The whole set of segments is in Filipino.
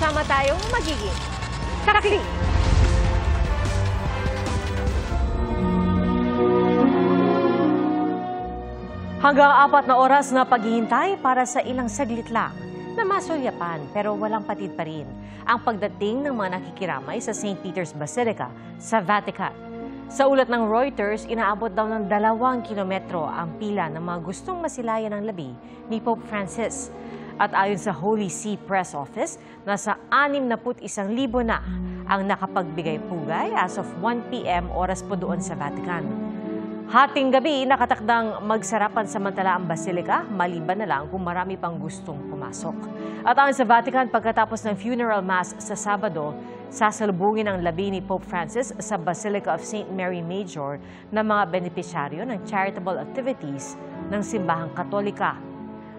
sama-sama tayong magiging saksi. Hanggang 4 na oras na paghihintay para sa ilang saglit lang na masulyapan pero walang patid pa rin ang pagdating ng mga nakikiramay sa St. Peter's Basilica sa Vatican. Sa ulat ng Reuters, inaabot daw ng 2 kilometro ang pila ng mga gustong masilayan ng labi ni Pope Francis. At ayon sa Holy See Press Office, nasa 61,000 na ang nakapagbigay-pugay as of 1 p.m. oras po doon sa Vatican. Hating gabi, nakatakdang magsarapan samantala ang Basilica, maliban na lang kung marami pang gustong pumasok. At ayon sa Vatican, pagkatapos ng funeral mass sa Sabado, sasalubungin ang labi ni Pope Francis sa Basilica of St. Mary Major ng mga benepisyaryo ng charitable activities ng Simbahang Katolika.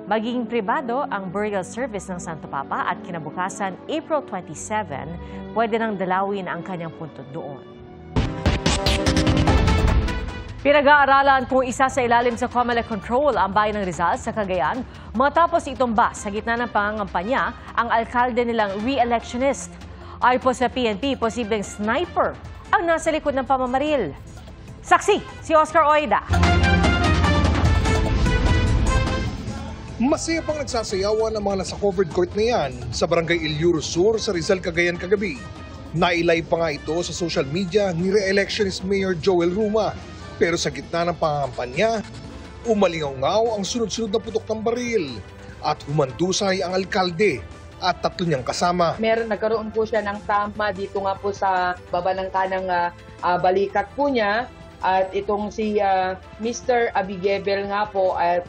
Magiging pribado ang burial service ng Santo Papa at kinabukasan, April 27, pwede nang dalawin ang kanyang puntod doon. Pinag-aaralan kung isa sa ilalim sa Comelec control ang bayan ng Rizal sa Cagayan matapos itumba sa gitna ng pangangampanya ang alkalde nilang re-electionist. Ayon po sa PNP, posibleng sniper ang nasa likod ng pamamaril. Saksi, si Oscar Oida. Masaya pang nagsasayawan ang mga nasa covered court na yan sa Barangay Ilyuro Sur sa Rizal, Cagayan kagabi. Nailay pa nga ito sa social media ni re-electionist Mayor Joel Ruma. Pero sa gitna ng pangangampanya, umalingaw-ngaw ang sunod-sunod na putok ng baril at humandusay ang alkalde at 3 niyang kasama. Nagkaroon po siya ng tama dito nga po sa baba ng kanang balikat po niya. At itong si Mr. Abigebel nga po at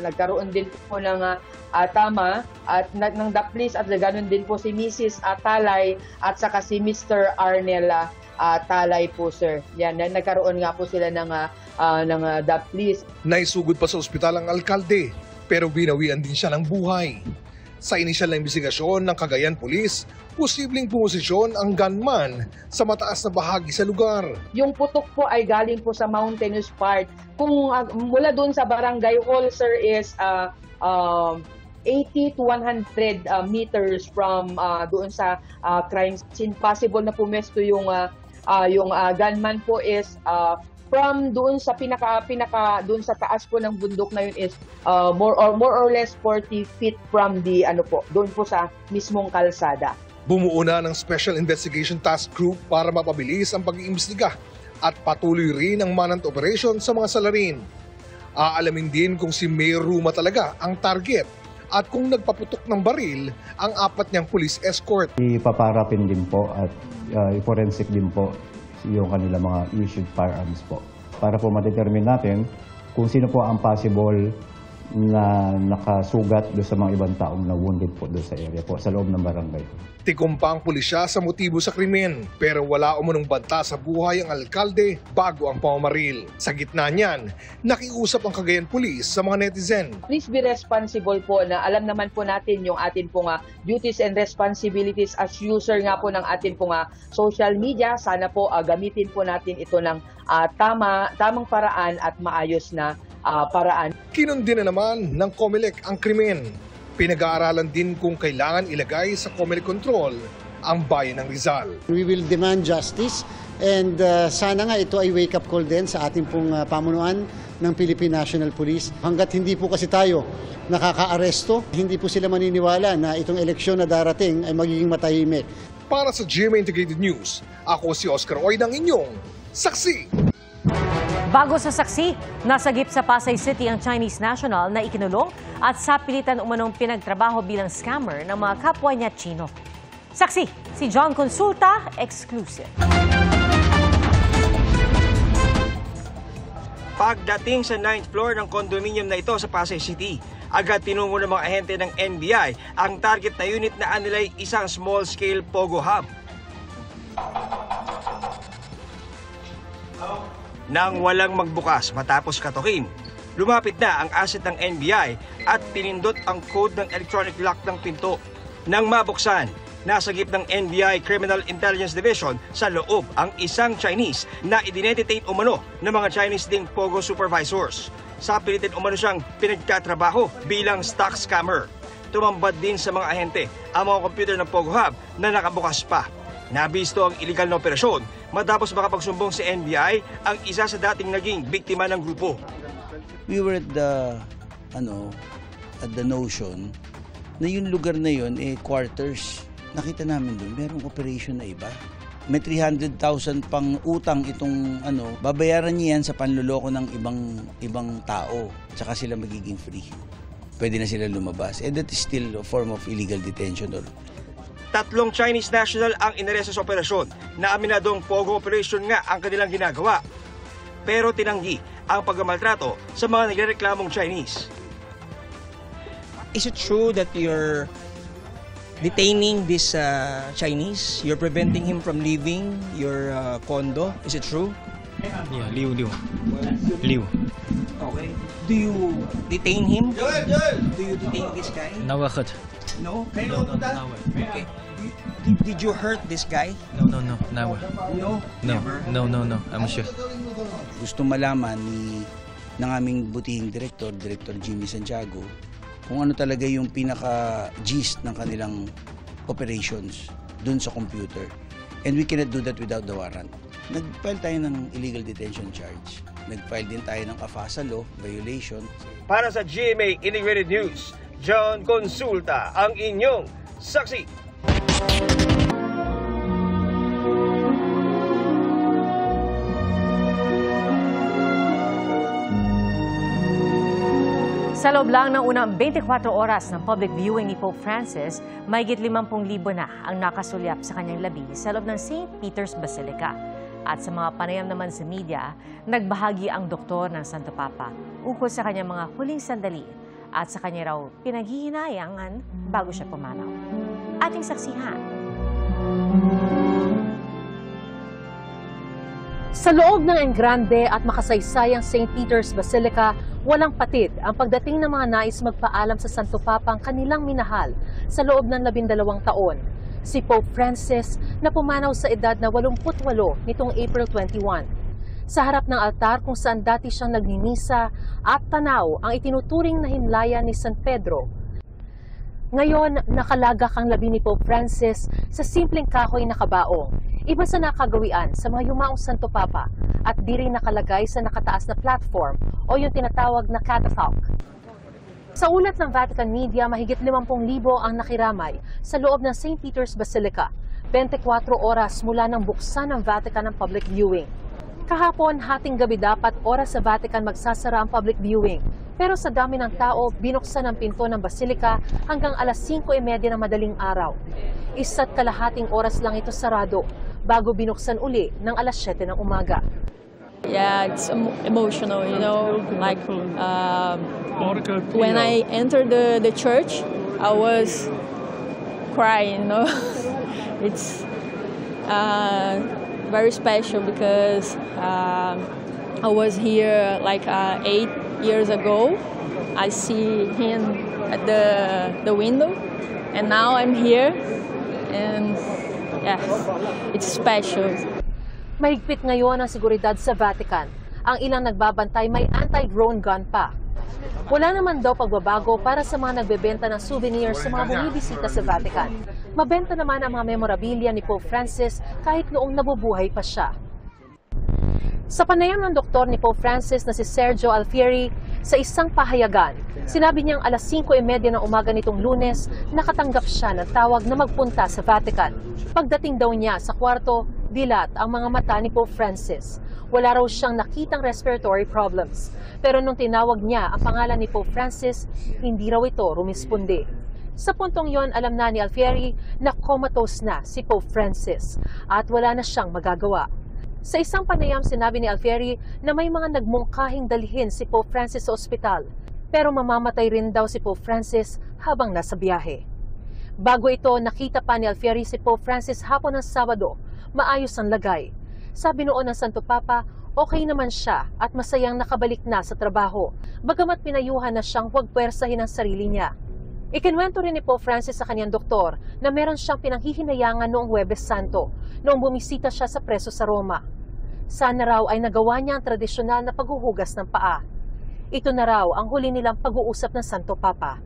nagkaroon din po ng tama at ng daplis at ganoon din po si Mrs. Talay at saka si Mr. Arnel Talay po, sir. Yan, nagkaroon nga po sila ng daplis. Naisugod pa sa ospital ang alkalde pero binawian din siya ng buhay. Sa inisyal na imbestigasyon ng Cagayan Police, posibleng pumosisyon ang gunman sa mataas na bahagi sa lugar. Yung putok po ay galing po sa mountainous part. Kung mula doon sa barangay hall, sir, is 80 to 100 meters from doon sa crime scene. Possible na pumesto yung gunman po is from doon sa doon sa taas po ng bundok na yun is more or less 40 feet from the doon po sa mismong kalsada. Bumuo na ng Special Investigation Task Group para mapabilis ang pag-iimbestiga at patuloy rin ang manhunt operation sa mga salarin. Aalamin din kung si Mayor Ruma talaga ang target at kung nagpaputok ng baril ang 4 niyang police escort. Ipaparapin din po at i-forensic din po yung kanila mga issued firearms po. Para po ma-determine natin kung sino po ang possible na nakasugat doon sa mga ibang taong na wounded po doon sa area po, sa loob ng barangay. Tikumpa ang pulisya sa motibo sa krimen pero wala umunong banta sa buhay ang alkalde bago ang pamamaril. Sa gitna niyan, nakiusap ang Cagayan Police sa mga netizen. Please be responsible po na alam naman po natin yung atin pong duties and responsibilities as user nga po ng atin pong social media. Sana po gamitin po natin ito ng tamang paraan at maayos na paraan. Kinundi na naman ng Comelec ang krimen. Pinag-aaralan din kung kailangan ilagay sa Comelec control ang bayan ng Rizal. We will demand justice and sana nga ito ay wake-up call din sa ating pong pamunuan ng Philippine National Police. Hanggat hindi po kasi tayo nakaka-aresto, hindi po sila maniniwala na itong eleksyon na darating ay magiging matahimik. Para sa GMA Integrated News, ako si Oscar Oida, ang inyong saksi. Bago sa saksi, nasagip sa Pasay City ang Chinese national na ikinulong at sapilitan umanong pinagtrabaho bilang scammer ng mga kapwa niya Chino. Saksi, si John Consulta, exclusive. Pagdating sa 9th floor ng condominium na ito sa Pasay City, agad tinungo ng mga ahente ng NBI ang target na unit na anilay isang small-scale Pogo Hub. Nang walang magbukas matapos katukin, lumapit na ang asset ng NBI at pinindot ang code ng electronic lock ng pinto. Nang mabuksan, nasagip ng NBI Criminal Intelligence Division sa loob ang isang Chinese na identitate umano ng mga Chinese ding Pogo supervisors. Sapilitan umano siyang pinagtatrabaho bilang stock scammer. tumambad din sa mga ahente ang mga computer ng Pogo Hub na nakabukas pa. Nabisto ang iligal na operasyon matapos makapagsumbong sa NBI ang isa sa dating naging biktima ng grupo. We were at the notion na yung lugar na yun, quarters. Nakita namin doon, merong operation na iba. May 300,000 pang utang itong babayaran niya yan sa panluloko ng ibang tao. Tsaka sila magiging free. Pwede na sila lumabas. That is still a form of illegal detention. 3 Chinese national ang inaresto sa operasyon na aminadong Pogo operation nga ang kanilang ginagawa. Pero tinanggi ang pagmamaltrato sa mga nagrereklamong Chinese. Is it true that you're detaining this Chinese? You're preventing him from leaving your condo? Is it true? Yeah, Liu. Okay. Do you detain him? Do you detain this guy? Never hurt. No? No. Okay. Did you hurt this guy? No, never. No? No. I'm sure. Gusto malaman ng aming butihing Director Jimmy Santiago, kung ano talaga yung pinaka-gist ng kanilang operations dun sa computer. And we cannot do that without the warrant. Nag-file tayo ng illegal detention charge. Nag-file din tayo ng CAFASA law violation. Para sa GMA Integrated News, John Consulta ang inyong saksi. Sa loob lang ng unang 24 oras ng public viewing ni Pope Francis, mahigit 50,000 na ang nakasulyap sa kanyang labi sa loob ng St. Peter's Basilica. At sa mga panayam naman sa media, nagbahagi ang doktor ng Santo Papa ukol sa kanyang mga huling sandali at sa kanya raw pinaghihinayangan bago siya pumanaw. Ating saksihan. Sa loob ng engrande at makasaysayang St. Peter's Basilica, walang patid ang pagdating ng mga nais magpaalam sa Santo Papa ang kanilang minahal sa loob ng 12 taon. Si Pope Francis na pumanaw sa edad na 88 nitong April 21. Sa harap ng altar kung saan dati siyang nagmimisa at tanaw ang itinuturing na himlaya ni San Pedro. Ngayon, nakalagak ang labi ni Pope Francis sa simpleng kahoy na kabaong. Iba sa nakagawian sa mga yumaong Santo Papa at di rin nakalagay sa nakataas na platform o yung tinatawag na catafalque. Sa ulat ng Vatican Media, mahigit 50,000 ang nakiramay sa loob ng St. Peter's Basilica, 24 oras mula nang buksan ng Vatican ang public viewing. Kahapon, hating gabi dapat oras sa Vatican magsasara ang public viewing. Pero sa dami ng tao, binuksan ang pinto ng Basilica hanggang alas 5:30 ng madaling araw. 1.5 oras lang ito sarado bago binuksan uli ng alas 7 ng umaga. Yeah, it's emotional, like when I entered the church, I was crying, It's very special because I was here like 8 years ago. I see him at the window, and now I'm here, and yeah, it's special. Mahigpit ngayon ang seguridad sa Vatican. Ang ilang nagbabantay may anti-drone gun pa. Wala naman daw pagbabago para sa mga nagbebenta ng souvenirs sa mga bumibisita sa Vatican. Mabenta naman ang mga memorabilia ni Pope Francis kahit noong nabubuhay pa siya. Sa panayam ng doktor ni Pope Francis na si Sergio Alfieri, sa isang pahayagan, sinabi niyang alas 5:30 ng umaga nitong Lunes, nakatanggap siya ng tawag na magpunta sa Vatican. Pagdating daw niya sa kwarto, dilat ang mga mata ni Pope Francis. Wala raw siyang nakitang respiratory problems. Pero nung tinawag niya ang pangalan ni Pope Francis, hindi raw ito rumisponde. Sa puntong yon, alam na ni Alfieri na comatose na si Pope Francis at wala na siyang magagawa. Sa isang panayam, sinabi ni Alfieri na may mga nagmungkahing dalhin si Pope Francis sa ospital, pero mamamatay rin daw si Pope Francis habang nasa biyahe. Bago ito, nakita pa ni Alfieri si Pope Francis hapon ng Sabado, maayos ang lagay. Sabi noon ng Santo Papa, okay naman siya at masayang nakabalik na sa trabaho, bagamat pinayuhan na siyang huwag puwersahin ang sarili niya. Ikinwento rin ni Pope Francis sa kanyang doktor na meron siyang pinanghihinayangan noong Huwebes Santo, noong bumisita siya sa preso sa Roma. Sana raw ay nagawa niya ang tradisyonal na paghuhugas ng paa. Ito na raw ang huli nilang pag-uusap ng Santo Papa.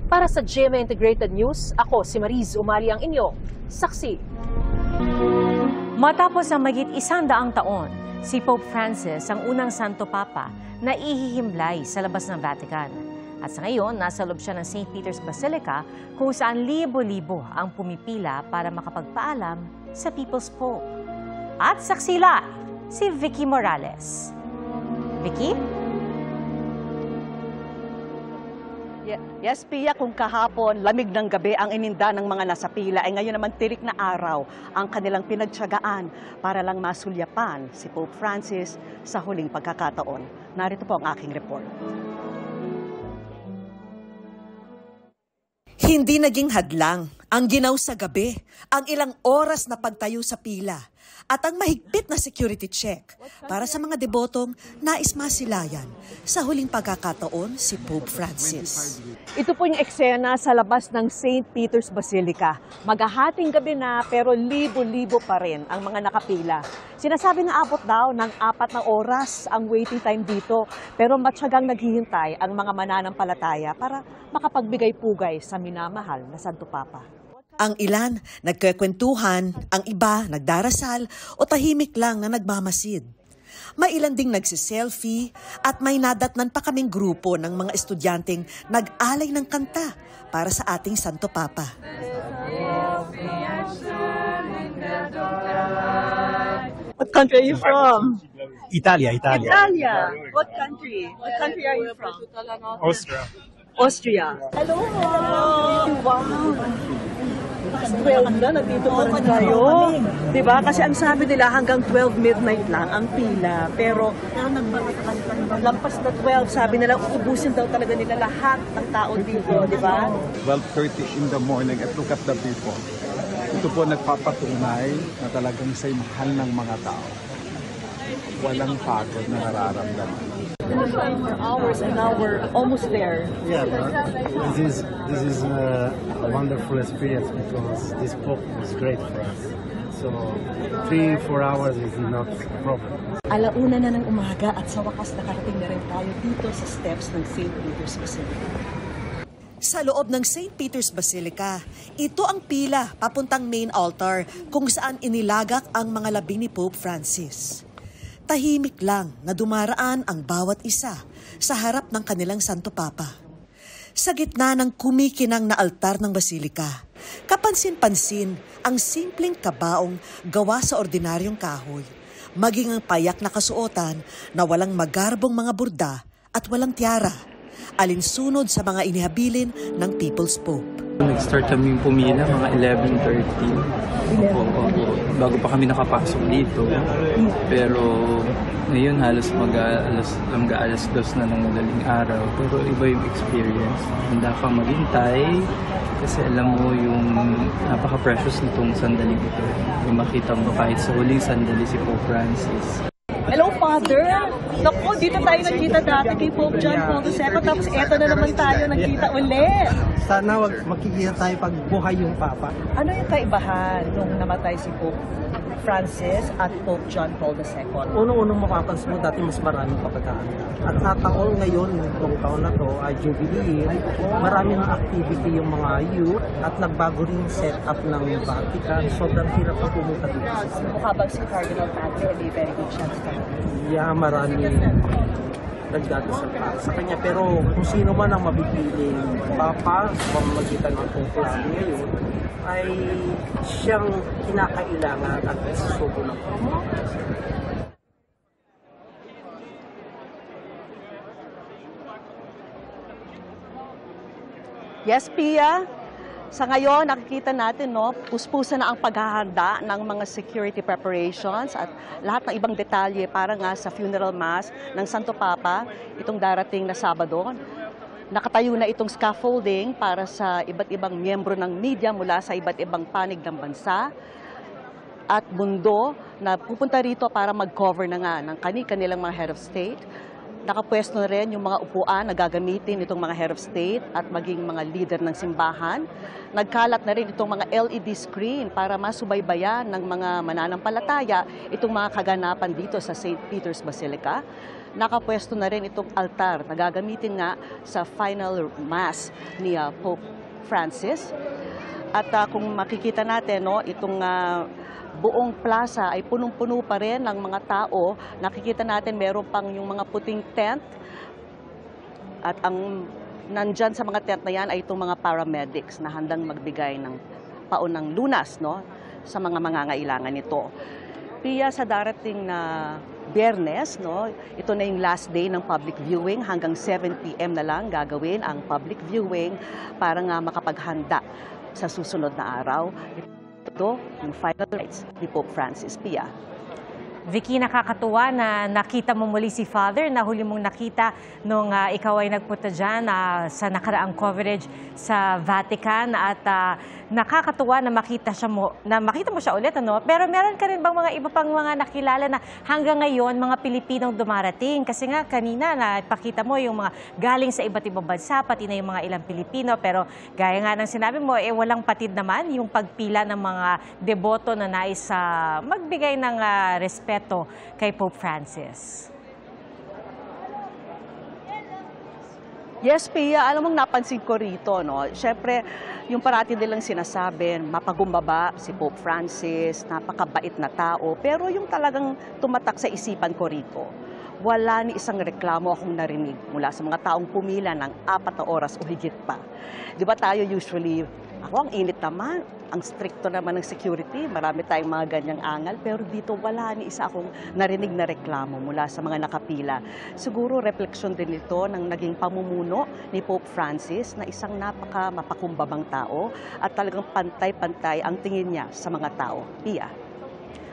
Para sa GMA Integrated News, ako si Mariz Umali ang inyong saksi. Matapos ang mahigit 100 taon, si Pope Francis ang unang Santo Papa na ihihimlay sa labas ng Vatican. At sa ngayon, nasa loob siya ng St. Peter's Basilica kung saan libo-libo ang pumipila para makapagpaalam sa People's Pope. At saksila, si Vicky Morales. Vicky? Yes, Pia, kung kahapon, lamig ng gabi ang ininda ng mga nasa pila, ay ngayon naman tirik na araw ang kanilang pinagtiyagaan para lang masulyapan si Pope Francis sa huling pagkakataon. Narito po ang aking report. Hindi naging hadlang ang ginaw sa gabi, ang ilang oras na pagtayo sa pila, at ang mahigpit na security check para sa mga debotong nais masilayan sa huling pagkakataon si Pope Francis. Ito po yung eksena sa labas ng St. Peter's Basilica. Maghahating gabi na pero libo-libo pa rin ang mga nakapila. Sinasabi na abot daw ng 4 na oras ang waiting time dito, pero matyagang naghihintay ang mga mananampalataya para makapagbigay pugay sa minamahal na Santo Papa. Ang ilan nagkakwentuhan, ang iba nagdarasal o tahimik lang na nagmamasid. May ilan ding nagsiselfie at may nadatnan pa kaming grupo ng mga estudyanteng nag-alay ng kanta para sa ating Santo Papa. What country are you from? Italia. Italia. What country? What country are you from? Austria. Hello. Wow. 12 na, nandito pa rin tayo. Diba? Kasi ang sabi nila hanggang 12 midnight lang ang pila. Pero lampas na 12, sabi nila uubusin daw talaga nila lahat ng tao dito. Diba? 12:30 in the morning at look at the people. Ito po nagpapatunay na talagang sa'y mahal ng mga tao. Walang pagod na nararamdaman. For hours and now we're almost there. Yeah, this is a wonderful experience because this Pope is great for us. So 3-4 hours is not a problem. Alauna na ng umaga at sa wakas nakarating na rin tayo dito sa steps ng St. Peter's Basilica. Sa loob ng St. Peter's Basilica, ito ang pila papuntang main altar kung saan inilagak ang mga labi ni Pope Francis. Tahimik lang na dumaraan ang bawat isa sa harap ng kanilang Santo Papa. Sa gitna ng kumikinang na altar ng basilika, kapansin-pansin ang simpleng kabaong gawa sa ordinaryong kahoy, maging ang payak na kasuotan na walang magarbong mga burda at walang tiara, alinsunod sa mga inihabilin ng People's Pope. Nag-start kami pumila mga 11:30. Bago pa kami nakapasok dito. Pero ngayon halos mag-alas 2 na ng madaling araw. Pero iba yung experience. Handa kang maghintay kasi alam mo yung napaka-precious nitong sandaling ito. Yung makita mo kahit sa huling sandali si Pope Francis. Hello, Father! Naku, dito tayo nagkita dati kay Pope John Paul II, tapos eto na naman tayo nagkita ulit. Sana magkikita tayo pag buhay yung Papa. Ano yung kaibahan nung namatay si Pope Francis at Pope John Paul II? Unang-unang mapapansin mo, dati mas maraming kapagkahanda. At sa taon ngayon, itong taon na to, ay Jubilee, marami ng activity yung mga youth at nagbago rin yung setup ng Vatican. Sobrang hirap na pumunta dito. Mukha bang si Cardinal Tagle may very good chance ka? Yeah, marami nagdadasal sa kanya. Pero kung sino man ang mapipiling Papa sa pamamagitan ng conclave ngayon, ay siyang kinakailangan at isusubo ng Panginoon. Yes, Pia. Sa ngayon, nakikita natin, no, puspusa na ang paghahanda ng mga security preparations at lahat ng ibang detalye para nga sa funeral mass ng Santo Papa itong darating na Sabado. Nakatayo na itong scaffolding para sa iba't ibang miyembro ng media mula sa iba't ibang panig ng bansa at mundo na pupunta rito para mag-cover na nga ng kanilang mga head of state. Nakapwesto na rin yung mga upuan na gagamitin itong mga head of state at maging mga leader ng simbahan. Nagkalat na rin itong mga LED screen para masubaybayan ng mga mananampalataya itong mga kaganapan dito sa St. Peter's Basilica. nakapwesto na rin itong altar na gagamitin nga sa final mass ni Pope Francis. At kung makikita natin, no, itong buong plaza ay punong-puno pa rin ng mga tao. Nakikita natin meron pang yung mga puting tent. At ang nandyan sa mga tent na yan ay itong mga paramedics na handang magbigay ng paunang lunas, no, sa mga mangangailangan nito. Pia, sa darating na Biyernes, no, ito na yung last day ng public viewing. Hanggang 7 p.m. na lang gagawin ang public viewing para nga makapaghanda sa susunod na araw. Ito yung final rites ni Pope Francis. Pia. Vicky, nakakatuwa na nakita mo muli si Father na huli mong nakita nung ikaw ay nagpunta dyan sa nakaraang coverage sa Vatican at nakakatuwa na makita mo siya ulit, ano? Pero meron ka rin bang mga iba pang mga nakilala na hanggang ngayon mga Pilipinong dumarating? Kasi nga kanina napakita mo yung mga galing sa iba't ibang bansa, pati na yung mga ilang Pilipino, pero gaya nga ng sinabi mo, walang patid naman yung pagpila ng mga deboto na nais magbigay ng respeto kay Pope Francis. Yes, Pia, alam mong napansin ko rito, no? Siyempre, yung parati nilang sinasabi, mapagumbaba si Pope Francis, napakabait na tao, pero yung talagang tumatak sa isipan ko rito, wala ni isang reklamo akong narinig mula sa mga taong pumila ng 4 na oras o higit pa. Di ba tayo usually, ako ang init naman, ang stricto naman ng security, marami tayong mga ganyang angal, pero dito wala ni isa akong narinig na reklamo mula sa mga nakapila. Siguro refleksyon din ito ng naging pamumuno ni Pope Francis na isang mapakumbabang tao at talagang pantay-pantay ang tingin niya sa mga tao. Pia.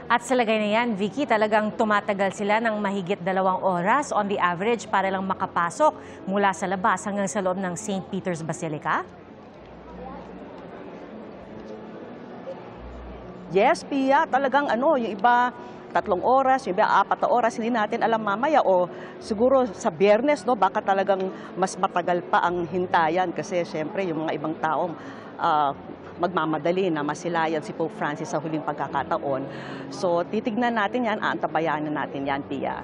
At sa lagay na yan, Vicky, talagang tumatagal sila ng mahigit 2 oras on the average para lang makapasok mula sa labas hanggang sa loob ng St. Peter's Basilica? Yes, Pia, talagang yung iba 3 oras, yung iba 4 na oras, hindi natin alam mamaya o siguro sa Biyernes, no, baka talagang mas matagal pa ang hintayan kasi syempre yung mga ibang tao magmamadali na masilayan si Pope Francis sa huling pagkakataon. So titignan natin yan, aantabayanan natin yan, Pia.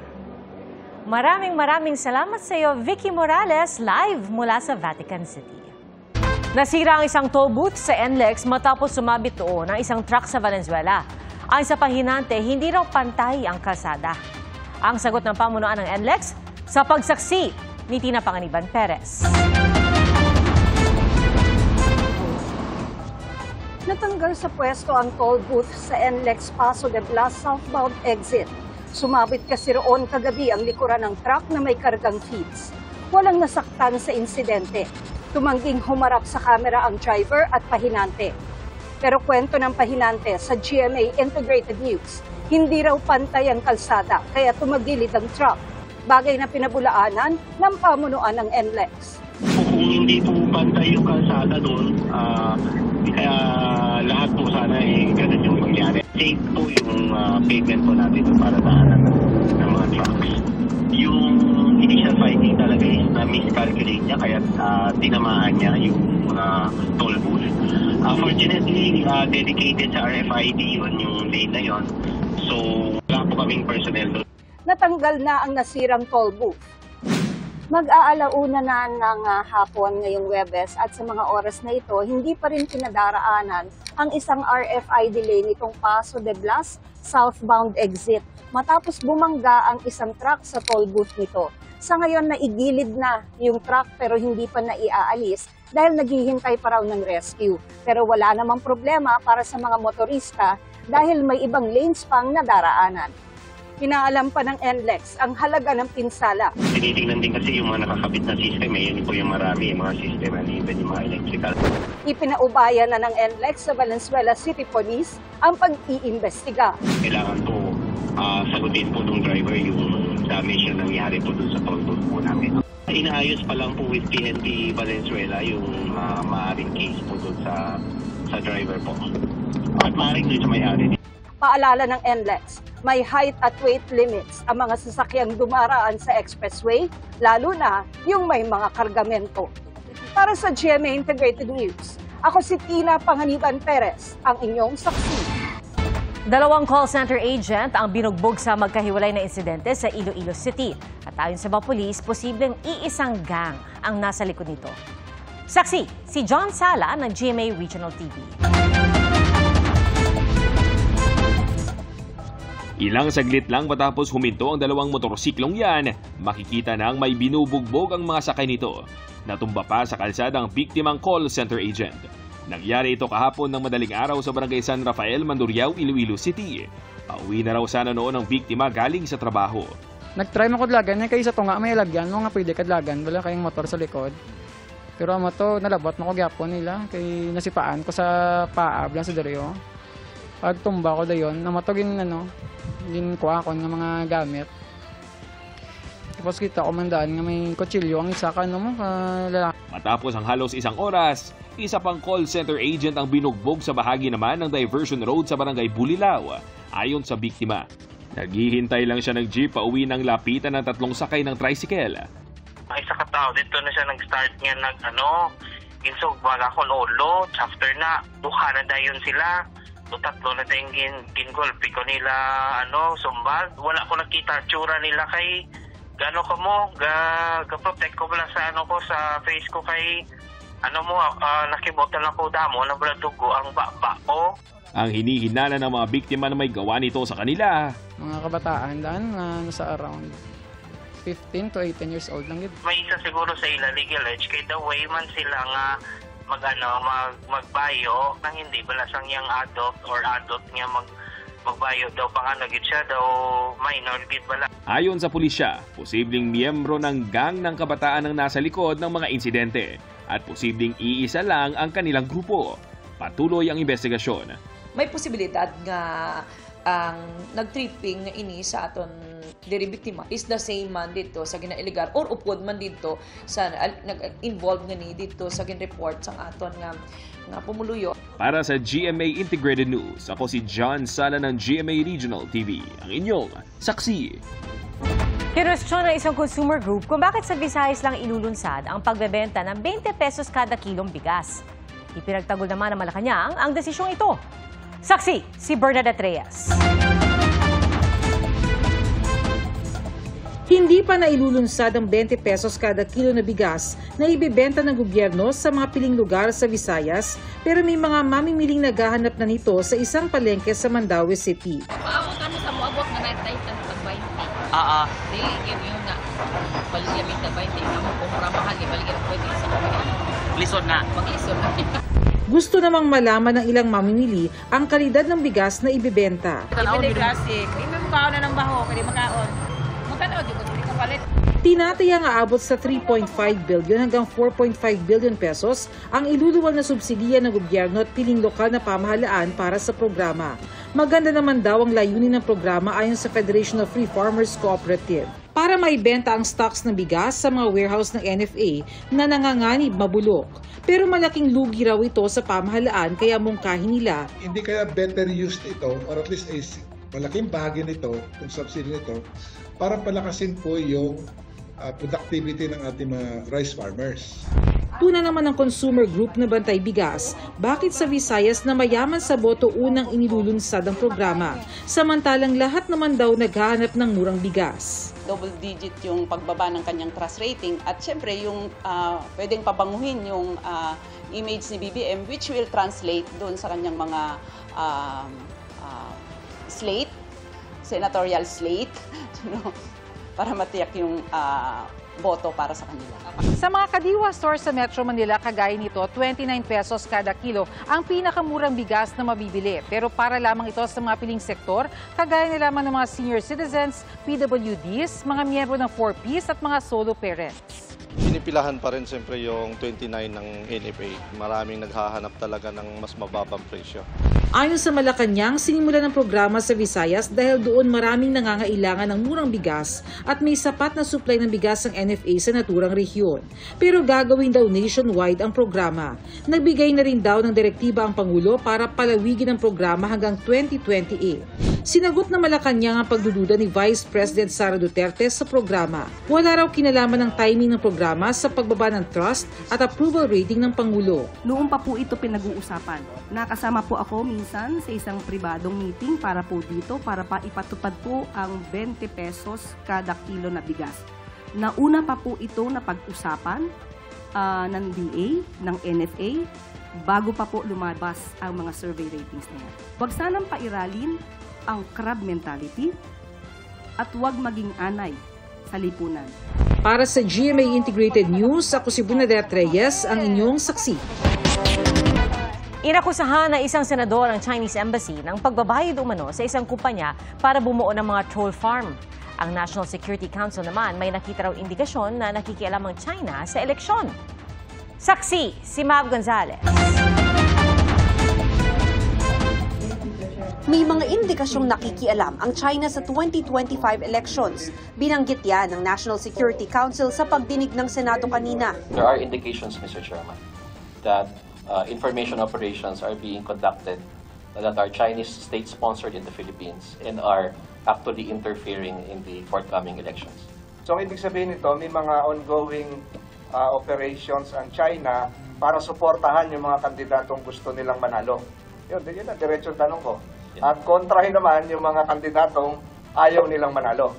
Maraming salamat sa iyo, Vicky Morales, live mula sa Vatican City. Nasira ang isang toll booth sa NLEX matapos sumabit doon ang isang truck sa Valenzuela. Ayon sa pahinante, hindi raw pantay ang kalsada. Ang sagot ng pamunuan ng NLEX sa pagsaksi ni Tina Panganiban Perez. Natanggal sa pwesto ang toll booth sa NLEX Paso de Blas southbound exit. Sumabit kasi roon kagabi ang likuran ng truck na may kargang feeds. Walang nasaktan sa insidente. Tumangging humarap sa kamera ang driver at pahinante. Pero kwento ng pahinante sa GMA Integrated News, hindi raw pantay ang kalsada kaya tumagilid ang truck. Bagay na pinabulaanan ng pamunuan ng NLEX. Kung hindi po pantay yung kalsada doon, kaya lahat po sana ganun yung mangyari. Safe po yung pavement po natin para daanan ng mga trucks. Yung initial finding talaga is na miscalculate niya kaya tinamaan niya yung toll booth. Fortunately, dedicated sa RFID yun yung lane na yun. So, wala po kaming personnel doon. Natanggal na ang nasirang toll booth. Mag-aalauna na ng hapon ngayong Webes at sa mga oras na ito, hindi pa rin pinadaraanan ang isang RFID lane nitong Paso de Blas southbound exit matapos bumangga ang isang truck sa toll booth nito. Sa ngayon, naigilid na yung truck pero hindi pa naiaalis dahil naghihintay pa raw ng rescue. Pero wala namang problema para sa mga motorista dahil may ibang lanes pang nadaraanan. Inaalam pa ng NLEX ang halaga ng pinsala. Tinitingnan din kasi yung mga nakakabit na system, yun po yung marami, yung mga system, and even yung mga electrical. Ipinaubaya na ng NLEX sa Valenzuela City Police ang pag-iimbestiga. Kailangan po sagutin po ng driver yung damage na nangyari po dun sa toll booth po namin. Inaayos pa lang po with PNP Valenzuela yung maaaring case po dun sa driver po. At maaaring dun sa may-ari. Paalala ng NLEX, may height at weight limits ang mga sasakyang dumaraan sa expressway, lalo na yung may mga kargamento. Para sa GMA Integrated News, ako si Tina Panganiban Perez, ang inyong saksi. Dalawang call center agent ang binugbog sa magkahiwalay na insidente sa Iloilo City. At ayon sa mga pulis, posibleng iisang gang ang nasa likod nito. Saksi, si John Sala ng GMA Regional TV. Ilang saglit lang matapos huminto ang dalawang motorsiklong yan, makikita nang may binubugbog ang mga sakay nito. Natumba pa sa kalsada ang biktimang call center agent. Nangyari ito kahapon ng madaling araw sa barangay San Rafael, Mandurriao, Iloilo City. Pauwi na raw sana noon ang biktima galing sa trabaho. Nag-try mo kudlagan niya kayo sa tunga may lagyan mo nga pwede kadlagan, wala kayong motor sa likod. Pero ang moto nalabot mo ko gyapon nila kay nasipaan ko sa paa bilang sa deryo. Pag tumba ko dayon, namatogin ginkuha ko ng mga gamit. Tapos kita komandaan nga may kutsilyo ang isa ka lalaki. Matapos ang halos isang oras, isa pang call center agent ang binugbog sa bahagi naman ng diversion road sa barangay Bulilao, ayon sa biktima. Naghihintay lang siya ng jeep pauwi ng lapitan ng tatlong sakay ng tricycle. Ang isa ka tao, dito na siya nag-start niya ginsog baga ko lolo, after na, duha na dayon sila. Tatlo na tayong gingolpi ko nila, sumbag. Wala ko nakita tsura nila kay gano ko mo, ga-protect ko pala sa sa face ko kay nakibutan ako damo na wala dugo ang baba ko. Ang hinihinala ng mga biktima na may gawa nito sa kanila. Mga kabataan daan nasa around 15 to 18 years old lang gid. May isa siguro sa ila legal age kay the way man sila nga magbayo nang hindi balasang yang adult or adult nga magbayo daw panganagid siya daw minor gid bala. Ayon sa pulisya, posibleng miyembro ng gang ng kabataan ang nasa likod ng mga insidente at posibleng iisa lang ang kanilang grupo. Patuloy ang investigasyon. May posibilidad nga ang nag-tripping nga ini sa aton diri biktima is the same man dito sa ginailegal or upod man dito sa nag-involve nga ni dito sa gin-report sang aton nga pumuluyo. Para sa GMA Integrated News, ako si John Sala ng GMA Regional TV, ang inyong saksi. Kinwestiyon ng isang consumer group kung bakit sa Visayas lang ilulunsad ang pagbebenta ng 20 pesos kada kilong bigas. Ipinagtanggol naman ng Malacanang ang desisyong ito. Saksi, si Bernadette Reyes. Hindi pa nailulunsad ang 20 pesos kada kilo na bigas na ibebenta ng gobyerno sa mga piling lugar sa Visayas, pero may mga mamimiling naghahanap na nito sa isang palengke sa Mandaue City. Maabot kami sa muabot na naitay sa pag-20. Di, yun na. Baligyan na 20. Kamu kung mahal, baligyan pwede sa lisod na. Mag-lisod na. Gusto namang malaman ng ilang mamimili ang kalidad ng bigas na ibebenta. Ibili plastic. Imang kao na ng baho, pwede makaon. Magkanood yung hindi ka palit. Tinatayang aabot sa 3.5 billion hanggang 4.5 billion pesos ang iluluwal na subsidiya ng gobyerno at piling lokal na pamahalaan para sa programa. Maganda naman daw ang layunin ng programa ayon sa Federation of Free Farmers Cooperative. Para maibenta ang stocks ng bigas sa mga warehouse ng NFA na nanganganib mabulok. Pero malaking lugi raw ito sa pamahalaan kaya mungkahin nila. Hindi kaya better used ito or at least malaking bahagi nito, yung subsidy nito, para palakasin po yung productivity ng ating mga rice farmers. Tuna naman ng consumer group na Bantay Bigas, bakit sa Visayas na mayaman sa boto unang inilulunsad ang programa, samantalang lahat naman daw naghahanap ng murang bigas. Double digit yung pagbaba ng kanyang trust rating at syempre yung pwedeng pabanguhin yung image ni BBM which will translate doon sa kanyang mga slate, senatorial slate, para matiyak yung boto para sa kanila. Sa mga kadiwa stores sa Metro Manila, kagaya nito, 29 pesos kada kilo ang pinakamurang bigas na mabibili. Pero para lamang ito sa mga piling sektor, kagaya na lamang ng mga senior citizens, PWDs, mga miyembro ng 4Ps at mga solo parents. Pinipilahan pa rin siyempre yung 29 ng NFA. Maraming naghahanap talaga ng mas mababang presyo. Ayon sa Malacanang, sinimulan ng programa sa Visayas dahil doon maraming nangangailangan ng murang bigas at may sapat na supply ng bigas ang NFA sa naturang rehiyon. Pero gagawin daw nationwide ang programa. Nagbigay na rin daw ng direktiba ang Pangulo para palawigin ang programa hanggang 2028. Sinagot na Malacanang ang pagdududa ni Vice President Sara Duterte sa programa. Wala raw kinalaman ng timing ng programa sa pagbaba ng trust at approval rating ng Pangulo. Noong pa po ito pinag-uusapan. Nakasama po ako minsan sa isang pribadong meeting para po dito, para pa ipatupad po ang 20 pesos kada kilo na bigas. Nauna pa po ito na pag-usapan ng DA, ng NFA, bago pa po lumabas ang mga survey ratings na yan. Huwag sanang pairalin ang crab mentality at huwag maging anay sa lipunan. Para sa GMA Integrated News, ako si Bernadette Reyes, ang inyong saksi. Inakusahan ng isang senador ang Chinese Embassy ng pagbabayad umano sa isang kumpanya para bumuo ng mga troll farm. Ang National Security Council naman may nakita raw indikasyon na nakikialam ang China sa eleksyon. Saksi, si Mav Gonzalez. May mga indikasyong nakikialam ang China sa 2025 elections. Binanggit yan ng National Security Council sa pagdinig ng Senado kanina. There are indications, Mr. Chairman, that information operations are being conducted that are Chinese state-sponsored in the Philippines and are actually interfering in the forthcoming elections. So, ibig sabihin nito, may mga ongoing operations ang China para suportahan yung mga kandidatong gusto nilang manalo. Yun na, diretsong tanong ko. At kontrahin naman yung mga kandidatong ayaw nilang manalo.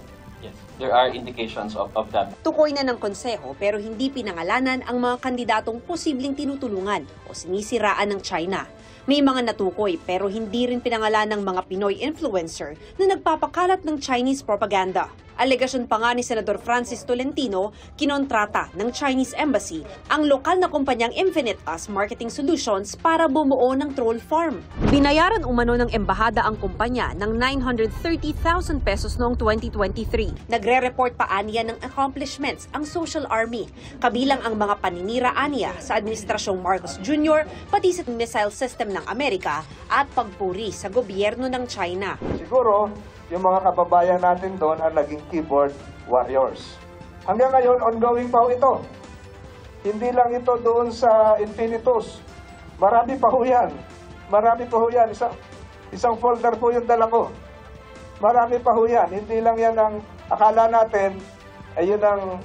Yes, there are indications of that. Tukoy na ng konseho pero hindi pinangalanan ang mga kandidatong posibleng tinutulungan o sinisiraan ng China. May mga natukoy pero hindi rin pinangalan ng mga Pinoy influencer na nagpapakalat ng Chinese propaganda. Alegasyon pa nga ni Senador Francis Tolentino, kinontrata ng Chinese Embassy ang lokal na kumpanyang Infinite Us Marketing Solutions para bumuo ng troll farm. Binayaran umano ng embahada ang kumpanya ng 930,000 pesos noong 2023. Nagre-report pa aniya ng accomplishments ang Social Army, kabilang ang mga paninira aniya sa Administrasyong Marcos Jr., pati sa missile system ng Amerika at pagpuri sa gobyerno ng China. Siguro, yung mga kababayan natin doon ang naging keyboard warriors. Hanggang ngayon, ongoing pa ho ito. Hindi lang ito doon sa Infinitus. Marami pa ho yan. Marami pa ho yan. Isang folder po yung dala ko. Marami pa ho yan. Hindi lang yan ang akala natin ay yun ang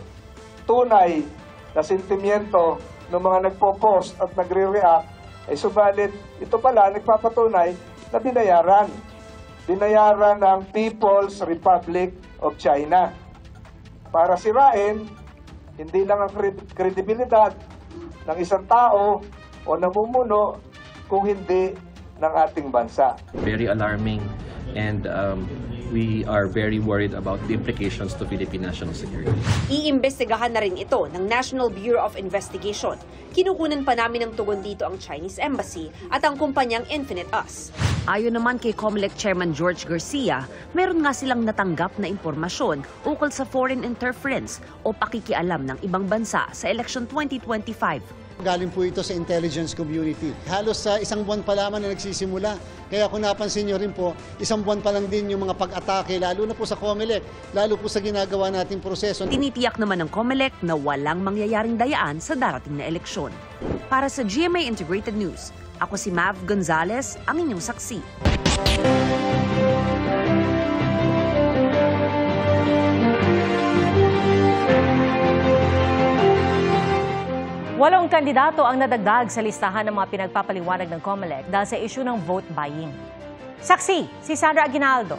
tunay na sentimiento ng mga nagpo-post at nagre-react. Ay subalit, ito pala nagpapatunay na binayaran. Binayaran ng People's Republic of China para sirain hindi lang ang kredibilidad ng isang tao o namumuno kung hindi ng ating bansa. Very alarming and we are very worried about the implications to Philippine national security. Iimbestigahan na rin ito ng National Bureau of Investigation. Kinukunan pa namin ng tugon dito ang Chinese Embassy at ang kumpanyang Infinite Us. Ayon naman kay COMELEC Chairman George Garcia, meron nga silang natanggap na impormasyon ukol sa foreign interference o pakikialam ng ibang bansa sa election 2025. Galing po ito sa intelligence community. Halos sa isang buwan pa lamang na nagsisimula. Kaya kung napansin nyo rin po, isang buwan pa lang din yung mga pag-atake, lalo na po sa COMELEC, lalo po sa ginagawa nating proseso. Tinitiyak naman ng COMELEC na walang mangyayaring dayaan sa darating na eleksyon. Para sa GMA Integrated News, ako si Mav Gonzalez, ang inyong saksi. Walong kandidato ang nadagdag sa listahan ng mga pinagpapaliwanag ng COMELEC dahil sa issue ng vote buying. Saksi, si Sandra Aguinaldo.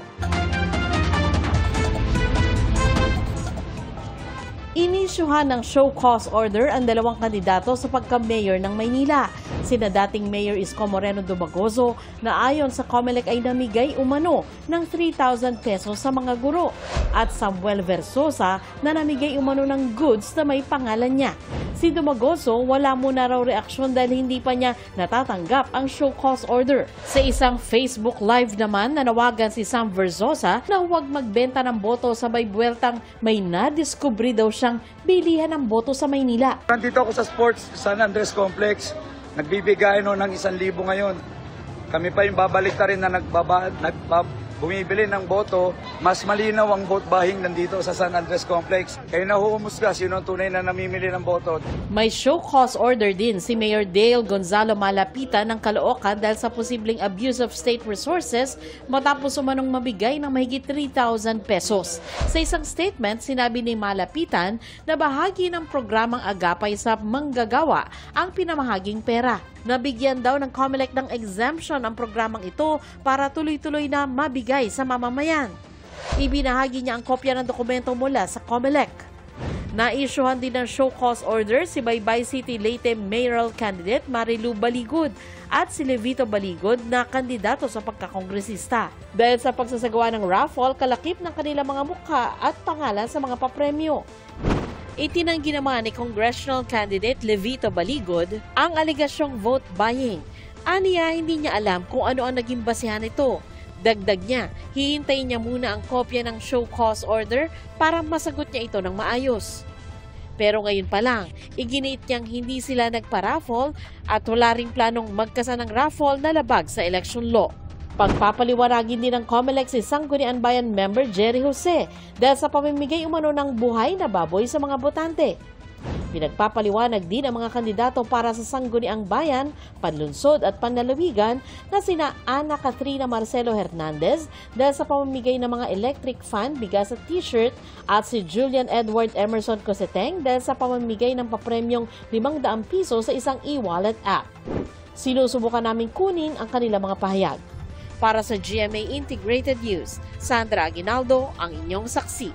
Inisyuhan ng show cause order ang dalawang kandidato sa pagka-mayor ng Maynila. Sina dating Mayor Isko Moreno Dumagoso na ayon sa COMELEC ay namigay umano ng 3,000 pesos sa mga guro at Samuel Versosa na namigay umano ng goods na may pangalan niya. Si Dumagoso wala muna raw reaksyon dahil hindi pa niya natatanggap ang show cause order. Sa isang Facebook Live naman nanawagan si Sam Versosa na huwag magbenta ng boto sa may buweltang may nadiskubre daw siyang bilihan ng boto sa Maynila. Nandito ako sa Sports San Andres Complex. Nagbibigay ng 1,000 ngayon. Kami pa yung babalik na rin na bumibili ng boto. Mas malinaw ang vote buying nandito sa San Andres Complex. Kaya nahuhumusga sino ang tunay na namimili ng boto. May show cause order din si Mayor Dale Gonzalo Malapitan ng Caloocan dahil sa posibleng abuse of state resources matapos umanong mabigay ng mahigit 3,000 pesos. Sa isang statement, sinabi ni Malapitan na bahagi ng programang agapay sa manggagawa ang pinamahaging pera. Nabigyan daw ng COMELEC ng exemption ang programang ito para tuloy-tuloy na mabigay sa mamamayan. Ibinahagi niya ang kopya ng dokumento mula sa COMELEC. Naisyuhan din ng show cause order si Baybay City Leyte mayoral candidate Marilu Baligod at si Levito Baligod na kandidato sa pagkakongresista. Dahil sa pagsasagawa ng raffle, kalakip ng kanilang mga mukha at pangalan sa mga papremyo. Itinanggi naman ni congressional candidate Levito Baligod ang alegasyong vote buying. Aniya, hindi niya alam kung ano ang naging basehan nito. Dagdag niya, hihintayin niya muna ang kopya ng show cause order para masagot niya ito ng maayos. Pero ngayon pa lang, iginiit niyang hindi sila nagpa-raffle at wala ring planong magkasa ng raffle na labag sa election law. Pagpapaliwanagin din ng COMELEC si Sangguniang Bayan member Jerry Jose dahil sa pamimigay umano ng buhay na baboy sa mga botante. Pinagpapaliwanag din ang mga kandidato para sa Sangguniang Bayan, Panlunsod at Panlalawigan na sina Ana Katrina Marcelo Hernandez dahil sa pamimigay ng mga electric fan, bigas at t-shirt at si Julian Edward Emerson Coseteng dahil sa pamimigay ng papremyong 500 piso sa isang e-wallet app. Sinusubukan naming kunin ang kanilang mga pahayag. Para sa GMA Integrated News, Sandra Aguinaldo, ang inyong saksi.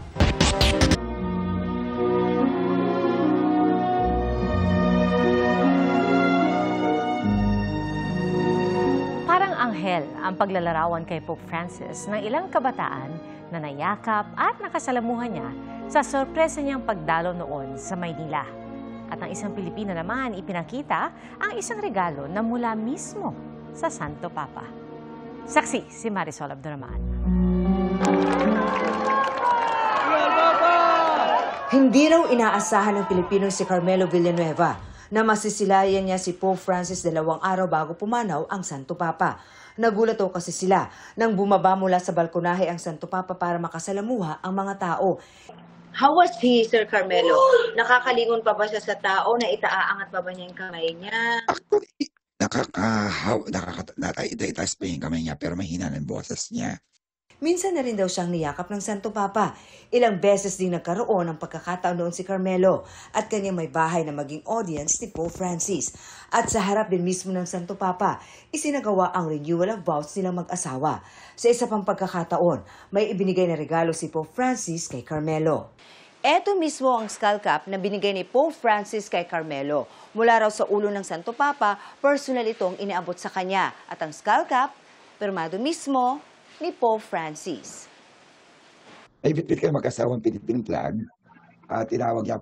Parang anghel ang paglalarawan kay Pope Francis ng ilang kabataan na nayakap at nakasalamuhan niya sa sorpresa niyang pagdalo noon sa Maynila. At ang isang Pilipina naman ipinakita ang isang regalo na mula mismo sa Santo Papa. Saksi si Marisol Abduraman. Hindi raw inaasahan ng Pilipino si Carmelo Villanueva na masisilayan niya si Pope Francis 2 araw bago pumanaw ang Santo Papa. Nagulat daw kasi sila nang bumaba mula sa balkonahe ang Santo Papa para makasalamuha ang mga tao. How was he, Sir Carmelo? Nakakalingon pa ba siya sa tao? Na itaaangat pa ba niya yung kamay niya? Nakakataas pa yung kamay niya pero mahina ng boses niya. Minsan na rin daw siyang niyakap ng Santo Papa. Ilang beses din nagkaroon ng pagkakataon noon si Carmelo at kanyang may bahay na maging audience ni Pope Francis. At sa harap din mismo ng Santo Papa, isinagawa ang renewal of vows nilang mag-asawa. Sa isa pang pagkakataon, may ibinigay na regalo si Pope Francis kay Carmelo. Ito mismo ang skull cap na binigay ni Pope Francis kay Carmelo. Mula raw sa ulo ng Santo Papa, personal itong iniabot sa kanya. At ang skull cap, pirmado mismo ni Pope Francis. Ay bitbit kayo mag-asawang Philippine flag. Tinawag niya,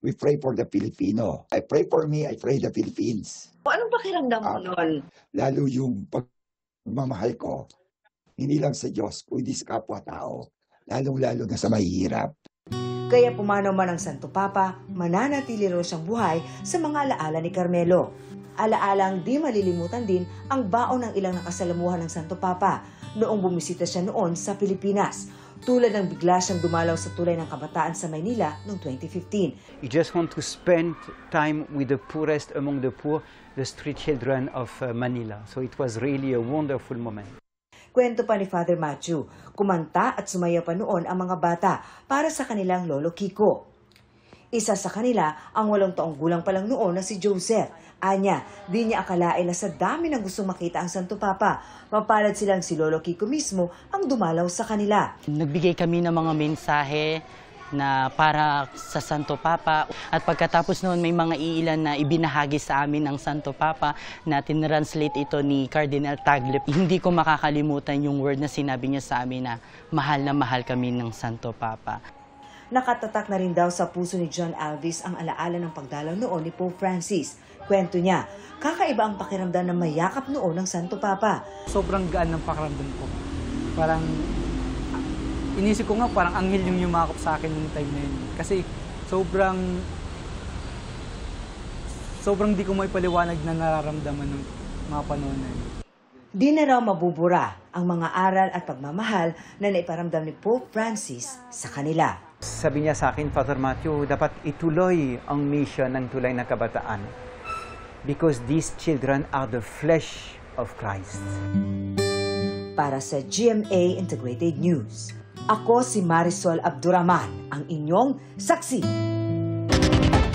we pray for the Filipino. I pray for me, I pray the Philippines. Anong pakiramdam mo nun? Lalo yung pagmamahal ko, hindi lang sa Diyos, kundi sa kapwa-tao. Lalong-lalo na sa mahihirap. Kaya pumanaw man ang Santo Papa, mananatili raw siyang buhay sa mga alaala ni Carmelo. Alaalang di malilimutan din ang baon ng ilang nakasalamuhan ng Santo Papa noong bumisita siya noon sa Pilipinas, tulad ng bigla siyang dumalaw sa tulay ng kabataan sa Maynila noong 2015. You just want to spend time with the poorest among the poor, the street children of Manila. So it was really a wonderful moment. Kwento pa ni Father Matthew, kumanta at sumayaw pa noon ang mga bata para sa kanilang Lolo Kiko. Isa sa kanila ang 8 taong gulang pa lang noon na si Joseph. Anya, di niya akalain na sa dami ng gustong makita ang Santo Papa, mapalad silang si Lolo Kiko mismo ang dumalaw sa kanila. Nagbigay kami ng mga mensahe na para sa Santo Papa. At pagkatapos noon may mga iilan na ibinahagi sa amin ng Santo Papa na tinranslate ito ni Cardinal Tagle. Hindi ko makakalimutan yung word na sinabi niya sa amin na mahal kami ng Santo Papa. Nakatatak na rin daw sa puso ni John Alvis ang alaala ng pagdalaw noon ni Pope Francis. Kwento niya, kakaiba ang pakiramdam na mayakap noon ng Santo Papa. Sobrang gaan ng pakiramdam ko. Parang inisip ko nga parang anghel yung yumakap sa akin yung time na yun. Kasi sobrang di ko may paliwanag na nararamdaman ng mga panahon na yun. Di na raw mabubura ang mga aral at pagmamahal na naiparamdam ni Pope Francis sa kanila. Sabi niya sa akin, Father Matthew, dapat ituloy ang mission ng Tulay na Kabataan because these children are the flesh of Christ. Para sa GMA Integrated News, ako si Marisol Abduraman, ang inyong saksi.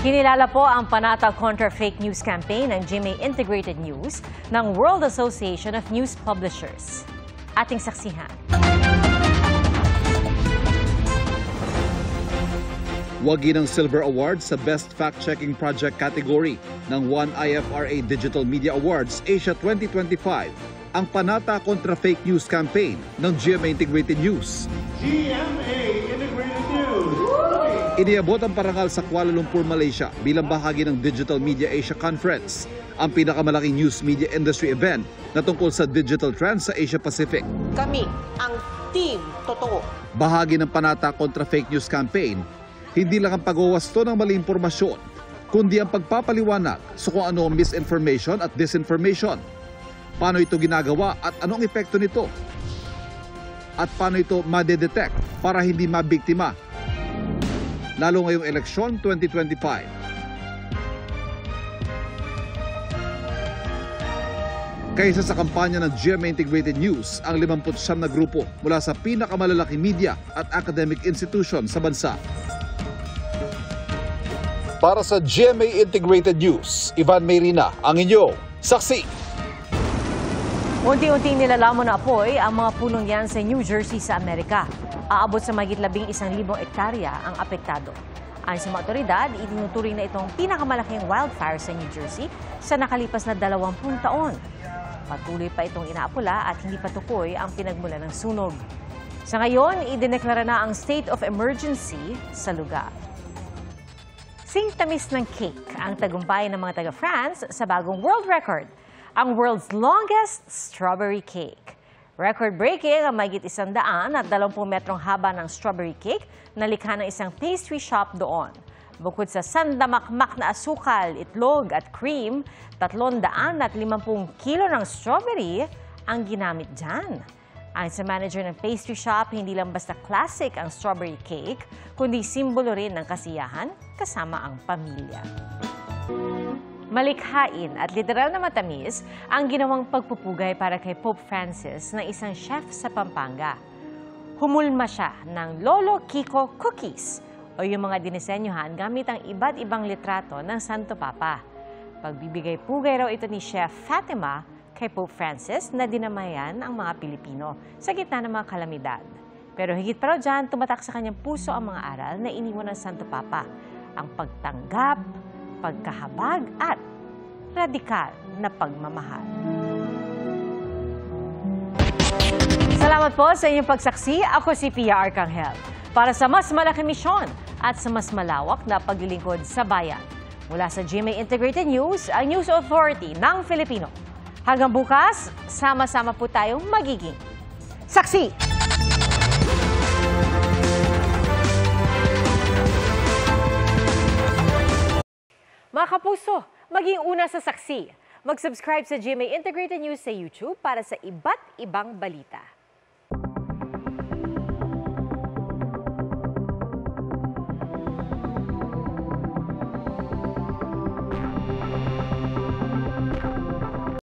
Kinilala po ang panata kontra fake news campaign ng GMA Integrated News ng World Association of News Publishers. Ating saksihan. Wagi ng Silver Award sa Best Fact-Checking Project category ng 1IFRA Digital Media Awards Asia 2025 ang panata kontra fake news campaign ng GMA Integrated News. GMA Integrated News! Iniabot ang parangal sa Kuala Lumpur, Malaysia bilang bahagi ng Digital Media Asia Conference, ang pinakamalaking news media industry event na tungkol sa digital trends sa Asia Pacific. Kami ang team totoo. Bahagi ng panata kontra fake news campaign, hindi lang ang pagwawasto ng maling impormasyon, kundi ang pagpapaliwanag sa kung ano ang misinformation at disinformation. Paano ito ginagawa at anong epekto nito? At paano ito madedetect para hindi mabiktima? Lalo ngayong eleksyon 2025. Kaysa sa kampanya ng GMA Integrated News, ang 59 na grupo mula sa pinakamalalaking media at academic institution sa bansa. Para sa GMA Integrated News, Ivan Mayrina, ang inyo, saksi. Unti-unting nilalamon na apoy ang mga punong yan sa New Jersey sa Amerika. Aabot sa mahigit 11,000 hektarya ang apektado. Ayon sa mga otoridad, itinuturing na itong pinakamalaking wildfire sa New Jersey sa nakalipas na 20 taon. Patuloy pa itong inaapula at hindi pa tukoy ang pinagmulan ng sunog. Sa ngayon, idineklara na ang state of emergency sa lugar. Sing-tamis ng cake ang tagumpay ng mga taga-France sa bagong world record, ang world's longest strawberry cake. Record-breaking ang mahigit 120 metrong haba ng strawberry cake na likha ng isang pastry shop doon. Bukod sa sandamakmak na asukal, itlog at cream, 350 kilo ng strawberry ang ginamit dyan. Ayon sa manager ng pastry shop, hindi lang basta classic ang strawberry cake, kundi simbolo rin ng kasiyahan kasama ang pamilya. Malikhain at literal na matamis ang ginawang pagpupugay para kay Pope Francis ng isang chef sa Pampanga. Humulma siya ng Lolo Kiko Cookies o yung mga dinisenyohan gamit ang iba't ibang litrato ng Santo Papa. Pagbibigay-pugay raw ito ni Chef Fatima kay Pope Francis na dinamayan ang mga Pilipino sa gitna ng mga kalamidad. Pero higit pa raw dyan, tumatak sa kanyang puso ang mga aral na iniwan ng Santo Papa, ang pagtanggap, pagkahabag at radikal na pagmamahal. Salamat po sa inyong pagsaksi. Ako si Pia Arcangel. Para sa mas malaking misyon at sa mas malawak na paglilingkod sa bayan. Mula sa GMA Integrated News, ang News Authority ng Filipino. Hanggang bukas, sama-sama po tayong magiging saksi! Mga kapuso, maging una sa saksi. Mag-subscribe sa GMA Integrated News sa YouTube para sa iba't ibang balita.